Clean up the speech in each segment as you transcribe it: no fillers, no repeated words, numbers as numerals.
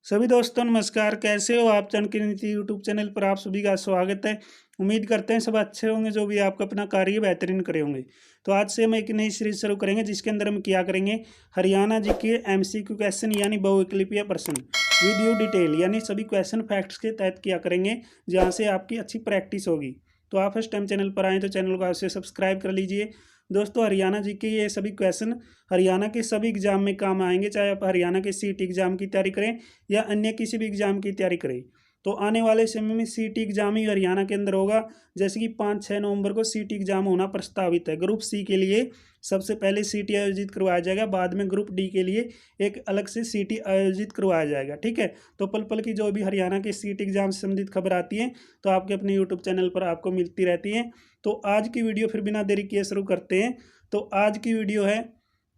सभी दोस्तों नमस्कार। कैसे हो आप? चाणक्य नीति यूट्यूब चैनल पर आप सभी का स्वागत है। उम्मीद करते हैं सब अच्छे होंगे, जो भी आपका अपना कार्य बेहतरीन करे होंगे। तो आज से हम एक नई सीरीज शुरू करेंगे जिसके अंदर हम क्या करेंगे, हरियाणा जी के एमसीक्यू क्वेश्चन यानी बहुविकल्पीय प्रश्न वीडियो डिटेल यानी सभी क्वेश्चन फैक्ट्स के तहत क्या करेंगे, जहाँ से आपकी अच्छी प्रैक्टिस होगी। तो आप फर्स्ट टाइम चैनल पर आए तो चैनल को आपसे सब्सक्राइब कर लीजिए। दोस्तों हरियाणा जी के ये सभी क्वेश्चन हरियाणा के सभी एग्जाम में काम आएंगे, चाहे आप हरियाणा के सीटी एग्जाम की तैयारी करें या अन्य किसी भी एग्जाम की तैयारी करें। तो आने वाले समय में सीटी एग्जाम ही हरियाणा के अंदर होगा। जैसे कि 5-6 नवंबर को सीटी एग्जाम होना प्रस्तावित है। ग्रुप सी के लिए सबसे पहले सीटी आयोजित करवाया जाएगा, बाद में ग्रुप डी के लिए एक अलग से सीटी आयोजित करवाया जाएगा। ठीक है, तो पल पल की जो भी हरियाणा के सीटी एग्जाम से संबंधित खबर आती है तो आपके अपने यूट्यूब चैनल पर आपको मिलती रहती है। तो आज की वीडियो फिर बिना देरी किए शुरू करते हैं। तो आज की वीडियो है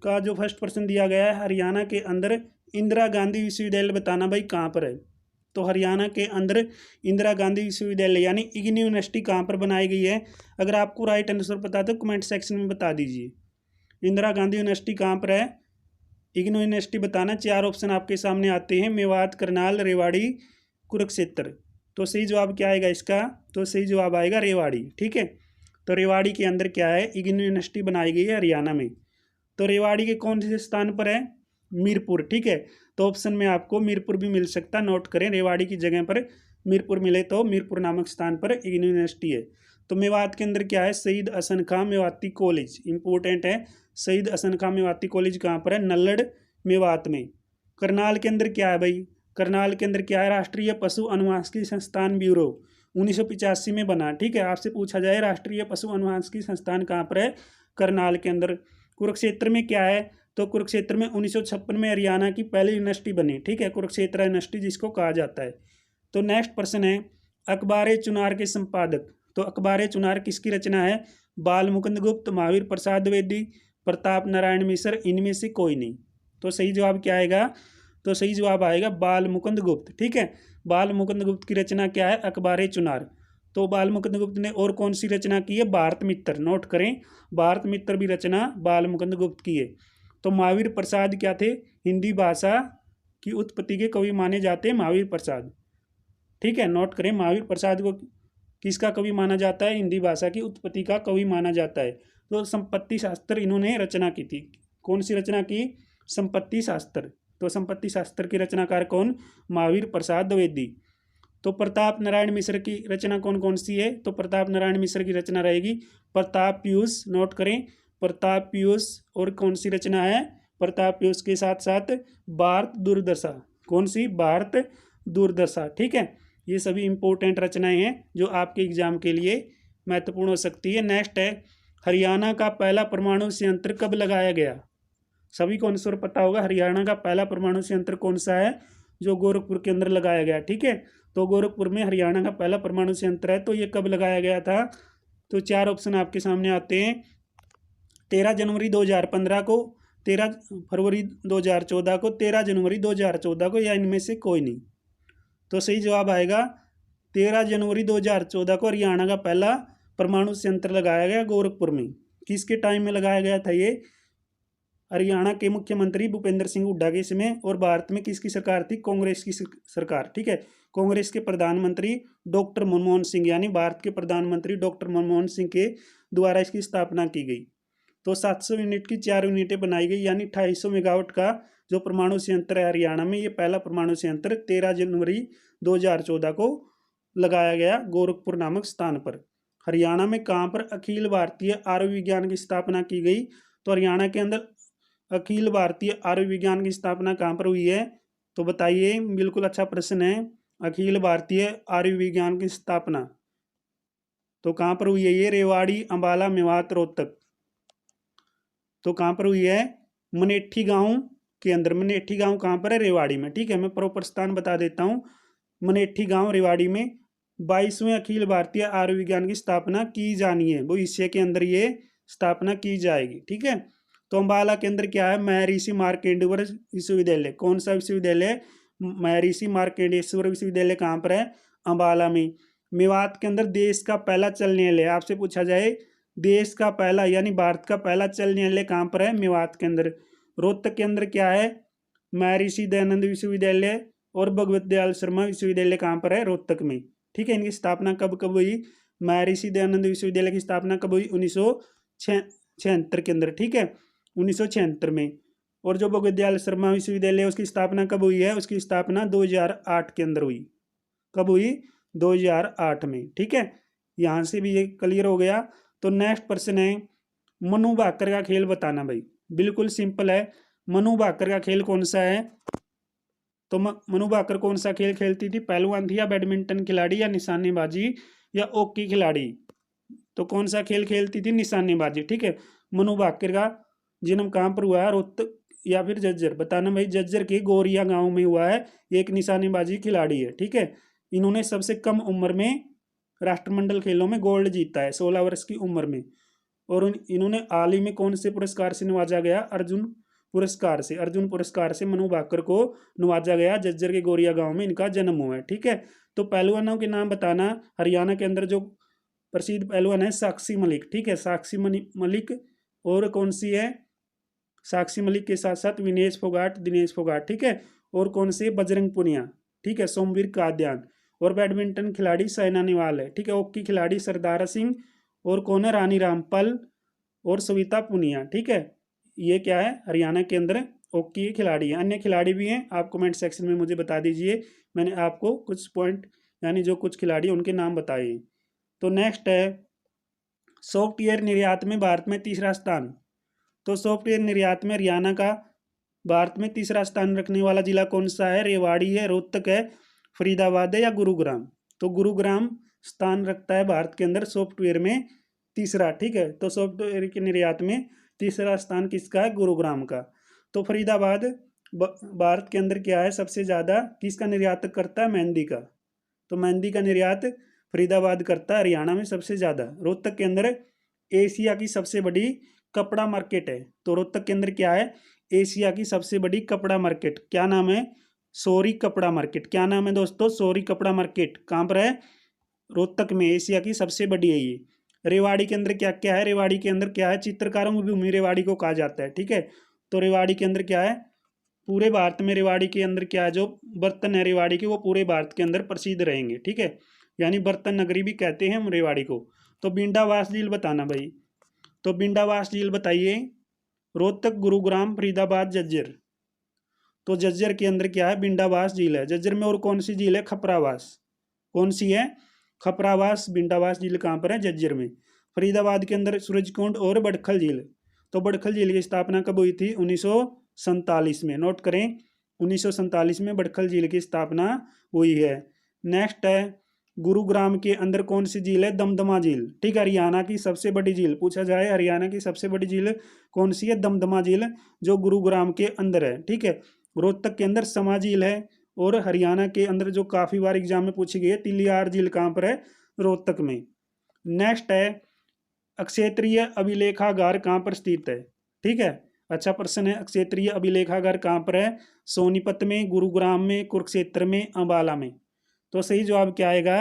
का जो फर्स्ट प्रश्न दिया गया है, हरियाणा के अंदर इंदिरा गांधी विश्वविद्यालय बताना भाई कहाँ पर है। तो हरियाणा के अंदर इंदिरा गांधी विश्वविद्यालय यानी इग्नू यूनिवर्सिटी कहाँ पर बनाई गई है? अगर आपको राइट आंसर पता है तो कमेंट सेक्शन में बता दीजिए। इंदिरा गांधी यूनिवर्सिटी कहाँ पर है, इग्नू यूनिवर्सिटी बताना। 4 ऑप्शन आपके सामने आते हैं, मेवात, करनाल, रेवाड़ी, कुरुक्षेत्र। तो सही जवाब क्या आएगा इसका? तो सही जवाब आएगा रेवाड़ी। ठीक है, तो रेवाड़ी के अंदर क्या है, इग्नू यूनिवर्सिटी बनाई गई है हरियाणा में। तो रेवाड़ी के कौन से स्थान पर है? मीरपुर। ठीक है, तो ऑप्शन में आपको मीरपुर भी मिल सकता, नोट करें। रेवाड़ी की जगह पर मीरपुर मिले तो मीरपुर नामक स्थान पर इग्नू यूनिवर्सिटी है। तो मेवात के अंदर क्या है, शहीद हसन खां मेवाती कॉलेज, इंपॉर्टेंट है। शहीद हसन खां मेवाती कॉलेज कहाँ पर है? नल्लड़ मेवात में। करनाल के अंदर क्या है भाई? करनाल के अंदर क्या है, राष्ट्रीय पशु अनुवांशिकी संस्थान ब्यूरो 1985 में बना। ठीक है, आपसे पूछा जाए राष्ट्रीय पशु अनुवांशिकी संस्थान कहाँ पर है? करनाल के अंदर। कुरुक्षेत्र में क्या है? तो कुरुक्षेत्र में 1956 में हरियाणा की पहली यूनिवर्सिटी बनी। ठीक है, कुरुक्षेत्र यूनिवर्सिटी जिसको कहा जाता है। तो नेक्स्ट प्रश्न है, अखबार चुनार के संपादक। तो अखबार चुनार किसकी रचना है? बाल मुकुंद गुप्त, महावीर प्रसाद द्विवेदी, प्रताप नारायण मिश्र, इनमें से कोई नहीं। तो सही जवाब क्या आएगा? तो सही जवाब आएगा बाल मुकुंद गुप्त। ठीक है, बाल मुकुंद गुप्त की रचना क्या है? अखबार चुनार। तो बाल मुकुंद गुप्त ने और कौन सी रचना की है? भारत मित्र। नोट करें, भारत मित्र भी रचना बाल मुकुंद गुप्त की है। तो महावीर प्रसाद क्या थे? हिंदी भाषा की उत्पत्ति के कवि माने जाते हैं महावीर प्रसाद। ठीक है, नोट करें, महावीर प्रसाद को किसका कवि माना जाता है? हिंदी भाषा की उत्पत्ति का कवि माना जाता है। तो संपत्ति शास्त्र इन्होंने रचना की थी। कौन सी रचना की? संपत्ति शास्त्र। तो संपत्ति शास्त्र की रचनाकार कौन? महावीर प्रसाद द्विवेदी। तो प्रताप नारायण मिश्र की रचना कौन कौन सी है? तो प्रताप नारायण मिश्र की रचना रहेगी प्रताप पीयूष। नोट करें, प्रताप पीयूष। और कौन सी रचना है? प्रताप पीयूष के साथ साथ भारत दूरदर्शा। कौन सी? भारत दूरदर्शा। ठीक है, ये सभी इंपॉर्टेंट रचनाएं हैं जो आपके एग्जाम के लिए महत्वपूर्ण हो सकती है। नेक्स्ट है, हरियाणा का पहला परमाणु संयंत्र कब लगाया गया? सभी को आंसर पता होगा। हरियाणा का पहला परमाणु संयंत्र कौन सा है? जो गोरखपुर के अंदर लगाया गया। ठीक है, तो गोरखपुर में हरियाणा का पहला परमाणु संयंत्र है। तो ये कब लगाया गया था? तो 4 ऑप्शन आपके सामने आते हैं, 13 जनवरी 2015 को, 13 फरवरी 2014 को, 13 जनवरी 2014 को, या इनमें से कोई नहीं। तो सही जवाब आएगा 13 जनवरी 2014 को हरियाणा का पहला परमाणु संयंत्र लगाया गया गोरखपुर में। किसके टाइम में लगाया गया था ये? हरियाणा के मुख्यमंत्री भूपेंद्र सिंह हुड्डा के समय। और भारत में किसकी सरकार थी? कांग्रेस की सरकार। ठीक है, कांग्रेस के प्रधानमंत्री डॉक्टर मनमोहन सिंह, यानी भारत के प्रधानमंत्री डॉक्टर मनमोहन सिंह के द्वारा इसकी स्थापना की गई। तो 700 यूनिट की 4 यूनिटें बनाई गई, यानी 250 मेगावाट का जो परमाणु संयंत्र है हरियाणा में, ये पहला परमाणु संयंत्र 13 जनवरी 2014 को लगाया गया गोरखपुर नामक स्थान पर। हरियाणा में कहाँ पर अखिल भारतीय आयुर्विज्ञान की स्थापना की गई? तो हरियाणा के अंदर अखिल भारतीय आयुर्विज्ञान की स्थापना कहाँ पर हुई है? तो बताइए, बिल्कुल अच्छा प्रश्न है। अखिल भारतीय आयुर्विज्ञान की स्थापना तो कहाँ पर हुई है? ये रेवाड़ी, अंबाला, मेवात, रोहतक। तो कहाँ पर हुई है? मनेठी गांव के अंदर। मनेठी गांव कहाँ पर है? रेवाड़ी में। ठीक है, मैं प्रॉपर स्थान बता देता हूँ। मनेठी गांव रेवाड़ी में 22वें अखिल भारतीय आयुर्विज्ञान की स्थापना की जानी है। भविष्य के अंदर ये स्थापना की जाएगी। ठीक है, तो अंबाला के अंदर क्या है? महर्षि मार्कंडेश्वर विश्वविद्यालय। कौन सा विश्वविद्यालय? महर्षि मार्कंडेश्वर विश्वविद्यालय कहाँ पर है? अंबाला में। मेवात के अंदर देश का पहला चल न्यायालय। आपसे पूछा जाए देश का पहला यानी भारत का पहला चल न्यायालय कहाँ पर है? मेवात के अंदर। रोहतक के अंदर क्या है? महर्षि दयानंद विश्वविद्यालय। और भगवत दयाल शर्मा विश्वविद्यालय कहाँ पर है? रोहतक में। ठीक है, इनकी स्थापना कब कब हुई? महर्षि दयानंद विश्वविद्यालय की स्थापना कब हुई? 1976 के अंदर। ठीक है, 1976 में। और जो भगवत दयाल शर्मा विश्वविद्यालय उसकी स्थापना कब हुई है? उसकी स्थापना 2008 के अंदर हुई। कब हुई? 2008 में। ठीक है, यहाँ से भी ये क्लियर हो गया। तो नेक्स्ट प्रश्न है, मनु भाकर का खेल बताना भाई। बिल्कुल सिंपल है, मनु भाकर का खेल कौन सा है? तो मनु भाकर कौन सा खेल खेलती थी? पहलवान थी या बैडमिंटन खिलाड़ी या निशानेबाजी या हॉकी खिलाड़ी? तो कौन सा खेल खेलती थी? निशानेबाजी। ठीक है, मनु भाकर का जन्म कहाँ पर हुआ है? रोहतक या फिर जज्जर? बताना भाई। जज्जर के गोरिया गांव में हुआ है। एक निशानेबाजी खिलाड़ी है। ठीक है, इन्होंने सबसे कम उम्र में राष्ट्रमंडल खेलों में गोल्ड जीता है, 16 वर्ष की उम्र में। और इन्होंने हाल ही में कौन से पुरस्कार से नवाजा गया? अर्जुन पुरस्कार से। अर्जुन पुरस्कार से मनु भाकर को नवाजा गया। जज्जर के गोरिया गांव में इनका जन्म हुआ है। ठीक है, तो पहलवानों के नाम बताना। हरियाणा के अंदर जो प्रसिद्ध पहलवान है साक्षी मलिक। ठीक है, साक्षी मलिक। और कौन सी है? साक्षी मलिक के साथ साथ विनेश फोगाट, दिनेश फोगाट। ठीक है, और कौन से? बजरंग पुनिया। ठीक है, सोमवीर काद्यान। और बैडमिंटन खिलाड़ी साइना नेहवाल है। ठीक है, हॉकी खिलाड़ी सरदारा सिंह। और कौन है? रानी रामपाल और सविता पुनिया। ठीक है, ये क्या है? हरियाणा के अंदर हॉकी खिलाड़ी है। अन्य खिलाड़ी भी हैं, आप कमेंट सेक्शन में मुझे बता दीजिए। मैंने आपको कुछ पॉइंट यानी जो कुछ खिलाड़ी उनके नाम बताए। तो नेक्स्ट है, सॉफ्टवेयर निर्यात में भारत में तीसरा स्थान। तो सॉफ्टवेयर निर्यात में हरियाणा का भारत में तीसरा स्थान रखने वाला जिला कौन सा है? रेवाड़ी है, रोहतक है, फरीदाबाद है या गुरुग्राम? तो गुरुग्राम स्थान रखता है भारत के अंदर सॉफ्टवेयर में तीसरा। ठीक है, तो सॉफ्टवेयर के निर्यात में तीसरा स्थान किसका है? गुरुग्राम का। तो फरीदाबाद भारत के अंदर क्या है? सबसे ज़्यादा किसका निर्यात करता है? मेहंदी का। तो मेहंदी का निर्यात फरीदाबाद करता है, हरियाणा में सबसे ज़्यादा। रोहतक के अंदर एशिया की सबसे बड़ी कपड़ा मार्केट है। तो रोहतक के अंदर क्या है? एशिया की सबसे बड़ी कपड़ा मार्केट। क्या नाम है? सौरी कपड़ा मार्केट। क्या नाम है दोस्तों? सौरी कपड़ा मार्केट। कहाँ पर है? रोहतक में। एशिया की सबसे बड़ी है ये। रेवाड़ी के अंदर क्या क्या है? रेवाड़ी के अंदर क्या है? चित्रकारों की भूमि रेवाड़ी को कहा जाता है। ठीक है, तो रेवाड़ी के अंदर क्या है? पूरे भारत में रेवाड़ी के अंदर क्या है? जो बर्तन है रेवाड़ी के वो पूरे भारत के अंदर प्रसिद्ध रहेंगे। ठीक है, यानी बर्तन नगरी भी कहते हैं हम रेवाड़ी को। तो बिंडावास झील बताना भाई। तो बिंडावास झील बताइए। रोहतक, गुरुग्राम, फरीदाबाद, जज्जर। तो जज्जर के अंदर क्या है? बिंडावास झील है। जज्जर में और कौन सी झील है? खपरावास। कौन सी है? खपरावास। बिंडावास झील कहाँ पर है? जज्जर में। फरीदाबाद के अंदर सूरजकुंड और बड़खल झील। तो बड़खल झील की स्थापना कब हुई थी? 1947 में। नोट करें, 1947 में बड़खल झील की स्थापना हुई है। नेक्स्ट है, गुरुग्राम के अंदर कौन सी झील है? दमदमा झील। ठीक है, हरियाणा की सबसे बड़ी झील पूछा जाए, हरियाणा की सबसे बड़ी झील कौन सी है? दमदमा झील, जो गुरुग्राम के अंदर है। ठीक है, रोहतक के अंदर समा झील है। और हरियाणा के अंदर जो काफी बार एग्जाम में पूछी गई है, तिलियार झील कहाँ पर है? रोहतक में। नेक्स्ट है, अक्षेत्रीय अभिलेखागार कहाँ पर स्थित है? ठीक है, अच्छा प्रश्न है। अक्षेत्रीय अभिलेखागार कहाँ पर है? सोनीपत में, गुरुग्राम में, कुरुक्षेत्र में, अंबाला में। तो सही जवाब क्या आएगा?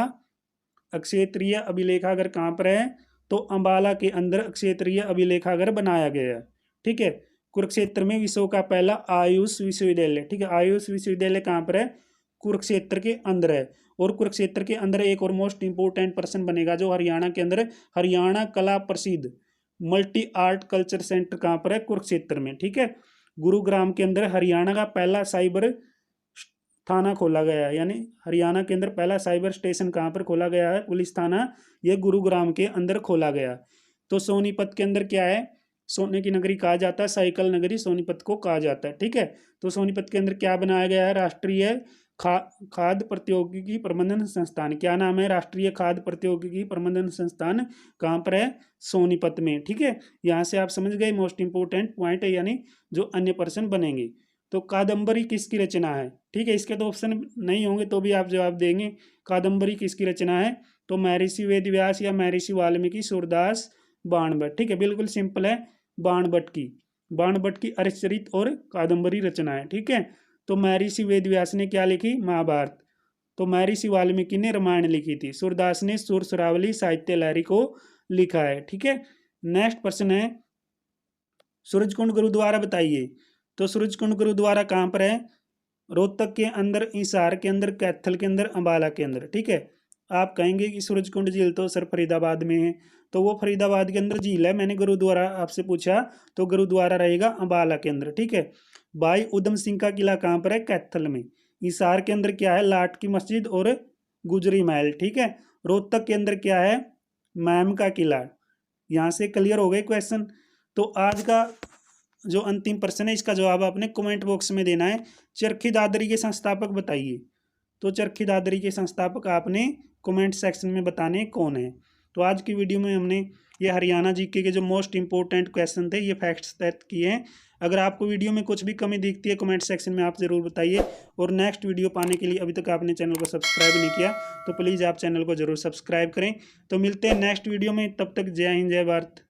अक्षेत्रीय अभिलेखागार कहाँ पर है? तो अंबाला के अंदर अक्षेत्रीय अभिलेखागार बनाया गया है। ठीक है, कुरुक्षेत्र में विश्व का पहला आयुष विश्वविद्यालय। ठीक है, आयुष विश्वविद्यालय कहाँ पर है? कुरुक्षेत्र के अंदर है। और कुरुक्षेत्र के अंदर एक और मोस्ट इंपोर्टेंट पर्सन बनेगा जो हरियाणा के अंदर, हरियाणा कला प्रसिद्ध मल्टी आर्ट कल्चर सेंटर कहाँ पर है? कुरुक्षेत्र में। ठीक है, गुरुग्राम के अंदर हरियाणा का पहला साइबर थाना खोला गया है, यानी हरियाणा के अंदर पहला साइबर स्टेशन कहाँ पर खोला गया है? पुलिस थाना, ये गुरुग्राम के अंदर खोला गया। तो सोनीपत के अंदर क्या है? सोने की नगरी कहा जाता है, साइकिल नगरी सोनीपत को कहा जाता है। ठीक है, तो सोनीपत के अंदर क्या बनाया गया है? राष्ट्रीय खाद्य प्रौद्योगिकी प्रबंधन संस्थान। क्या नाम है? राष्ट्रीय खाद्य प्रौद्योगिकी प्रबंधन संस्थान। कहाँ पर है? सोनीपत में। ठीक है, यहाँ से आप समझ गए मोस्ट इंपोर्टेंट पॉइंट है, यानी जो अन्य पर्सन बनेंगे। तो कादम्बरी किसकी रचना है? ठीक है, इसके तो ऑप्शन नहीं होंगे तो भी आप जवाब देंगे। कादम्बरी किसकी रचना है? तो महर्षि वेदव्यास या महर्षि वाल्मीकि, सूरदास, बाणभट्ट। ठीक है, बिल्कुल सिंपल है, बाणभट्ट की अरिष्टचरित और कादम्बरी रचना है। ठीक है, तो महर्षि वेदव्यास ने क्या लिखी? महाभारत। तो महर्षि वाल्मीकि ने रामायण लिखी थी। सूरदास ने सुर सुरावली साहित्य लहरी को लिखा है। ठीक है, नेक्स्ट प्रश्न है, सूरजकुंड गुरुद्वारा बताइए। तो सूरजकुंड गुरुद्वारा कहाँ पर है? रोहतक के अंदर, हिसार के अंदर, कैथल के अंदर, अंबाला के अंदर। ठीक है, आप कहेंगे कि सूरजकुंड झील तो सर फरीदाबाद में है, तो वो फरीदाबाद के अंदर झील है। मैंने गुरुद्वारा आपसे पूछा तो गुरुद्वारा रहेगा अंबाला के अंदर। ठीक है, भाई उधम सिंह का किला कहाँ पर है? कैथल में। हिसार के अंदर क्या है? लाट की मस्जिद और गुजरी महल। ठीक है, रोहतक के अंदर क्या है? मैम का किला। यहाँ से क्लियर हो गए क्वेश्चन। तो आज का जो अंतिम प्रश्न है, इसका जवाब आपने कमेंट बॉक्स में देना है। चरखी दादरी के संस्थापक बताइए। तो चरखी दादरी के संस्थापक आपने कमेंट सेक्शन में बताने कौन है। तो आज की वीडियो में हमने ये हरियाणा जीके के जो मोस्ट इंपॉर्टेंट क्वेश्चन थे ये फैक्ट्स तैयार किए हैं। अगर आपको वीडियो में कुछ भी कमी दिखती है कमेंट सेक्शन में आप ज़रूर बताइए। और नेक्स्ट वीडियो पाने के लिए अभी तक आपने चैनल को सब्सक्राइब नहीं किया तो प्लीज़ आप चैनल को ज़रूर सब्सक्राइब करें। तो मिलते हैं नेक्स्ट वीडियो में, तब तक जय हिंद जय भारत।